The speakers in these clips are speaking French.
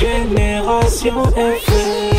Génération FM.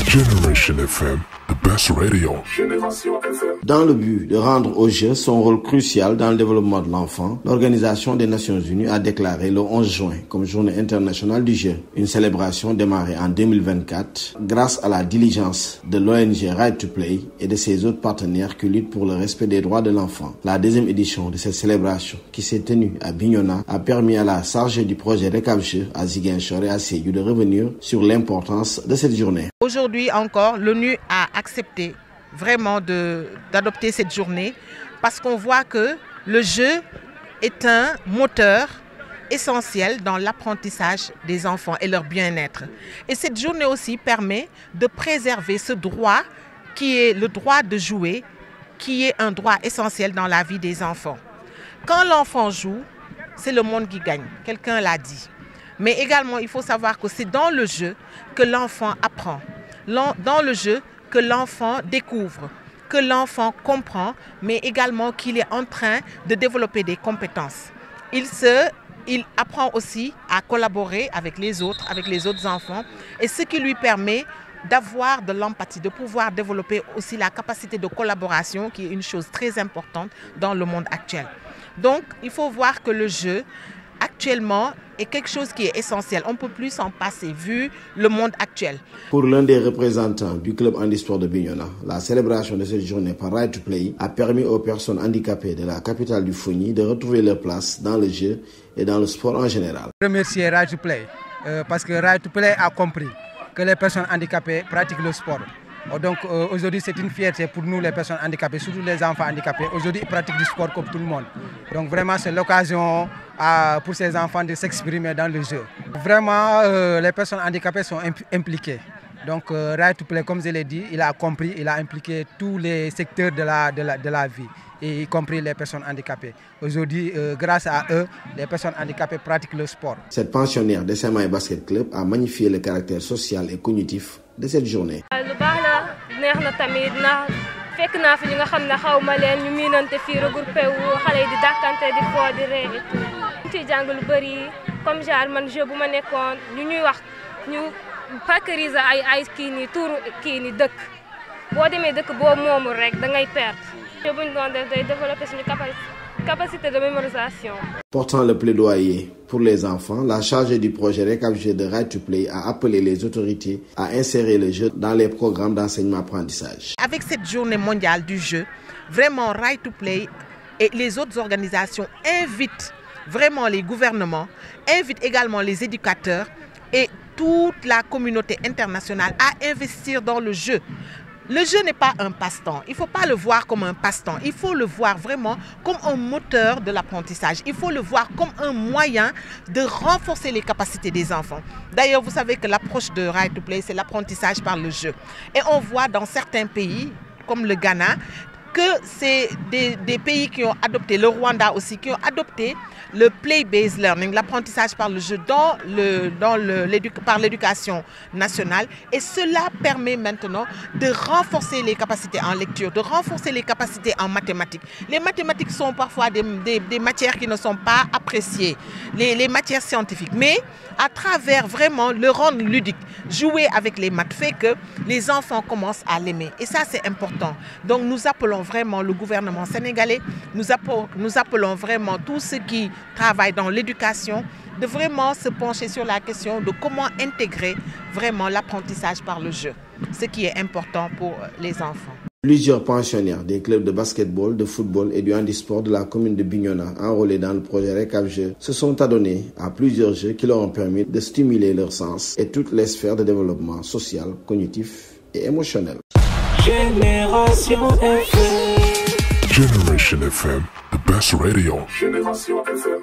Generation FM, the best radio. Génération FM. Dans le but de rendre au jeu son rôle crucial dans le développement de l'enfant, l'Organisation des Nations Unies a déclaré le 11 juin comme journée internationale du jeu. Une célébration démarrée en 2024 grâce à la diligence de l'ONG Right to Play et de ses autres partenaires qui luttent pour le respect des droits de l'enfant. La deuxième édition de cette célébration, qui s'est tenue à Bignona, a permis à la chargée du projet RECAP-Jeux à Ziguinchor et à Sédhiou de revenir sur l'importance de cette journée. Aujourd'hui encore, l'ONU a accepté vraiment d'adopter cette journée parce qu'on voit que le jeu est un moteur essentiel dans l'apprentissage des enfants et leur bien-être. Et cette journée aussi permet de préserver ce droit qui est le droit de jouer, qui est un droit essentiel dans la vie des enfants. Quand l'enfant joue, c'est le monde qui gagne, quelqu'un l'a dit. Mais également, il faut savoir que c'est dans le jeu que l'enfant apprend, dans le jeu que l'enfant découvre, que l'enfant comprend, mais également qu'il est en train de développer des compétences. Il apprend aussi à collaborer avec les autres enfants, et ce qui lui permet d'avoir de l'empathie, de pouvoir développer aussi la capacité de collaboration, qui est une chose très importante dans le monde actuel. Donc, il faut voir que le jeu, actuellement, est quelque chose qui est essentiel. On ne peut plus s'en passer vu le monde actuel. Pour l'un des représentants du club handisport de Bignona, la célébration de cette journée par Right to Play a permis aux personnes handicapées de la capitale du Fogny de retrouver leur place dans le jeu et dans le sport en général. Remercier Right to Play parce que Right to Play a compris que les personnes handicapées pratiquent le sport. Donc aujourd'hui c'est une fierté pour nous les personnes handicapées, surtout les enfants handicapés. Aujourd'hui ils pratiquent du sport comme tout le monde. Donc vraiment c'est l'occasion pour ces enfants de s'exprimer dans le jeu. Vraiment les personnes handicapées sont impliquées. Donc Right to Play, comme je l'ai dit, il a compris, il a impliqué tous les secteurs de la vie, et y compris les personnes handicapées. Aujourd'hui, grâce à eux, les personnes handicapées pratiquent le sport. Cette pensionnaire de Semaï Basket Club a magnifié le caractère social et cognitif de cette journée. fekk naa fi ñi nga xam ne xaw ma leen ñu miinante fii regroupé wu xale yi di dàkkante di foo di ree et tout ñu ciy jàng lu bëri comme genre man jeu bu ma nekkoon ñu ñuy wax ñu paqueriser ay kii nii tuuru kii nii dëkk boo demee dëkk boo moomul rek da ngay perdre jeu bu ñu doon def day développer suñu capacité de mémorisation. Portant le plaidoyer pour les enfants, la chargée du projet RECAP-Jeux de Right to Play a appelé les autorités à insérer le jeu dans les programmes d'enseignement-apprentissage. Avec cette journée mondiale du jeu, vraiment Right to Play et les autres organisations invitent vraiment les gouvernements, invitent également les éducateurs et toute la communauté internationale à investir dans le jeu. Le jeu n'est pas un passe-temps. Il ne faut pas le voir comme un passe-temps. Il faut le voir vraiment comme un moteur de l'apprentissage. Il faut le voir comme un moyen de renforcer les capacités des enfants. D'ailleurs, vous savez que l'approche de Right to Play, c'est l'apprentissage par le jeu. Et on voit dans certains pays, comme le Ghana, que c'est des pays qui ont adopté, le Rwanda aussi, qui ont adopté le play-based learning, l'apprentissage par le jeu par l'éducation nationale. Et cela permet maintenant de renforcer les capacités en lecture, de renforcer les capacités en mathématiques. Les mathématiques sont parfois des matières qui ne sont pas appréciées, les matières scientifiques. Mais à travers vraiment le rendre ludique, jouer avec les maths fait que les enfants commencent à l'aimer. Et ça, c'est important. Donc nous appelons vraiment le gouvernement sénégalais, nous appelons vraiment tous ceux qui travaillent dans l'éducation de vraiment se pencher sur la question de comment intégrer vraiment l'apprentissage par le jeu, ce qui est important pour les enfants. Plusieurs pensionnaires des clubs de basketball, de football et du handisport de la commune de Bignona, enrôlés dans le projet RECAP-Jeux, se sont adonnés à plusieurs jeux qui leur ont permis de stimuler leur sens et toutes les sphères de développement social, cognitif et émotionnel. Génération FM. Generation FM, the best radio. Génération FM.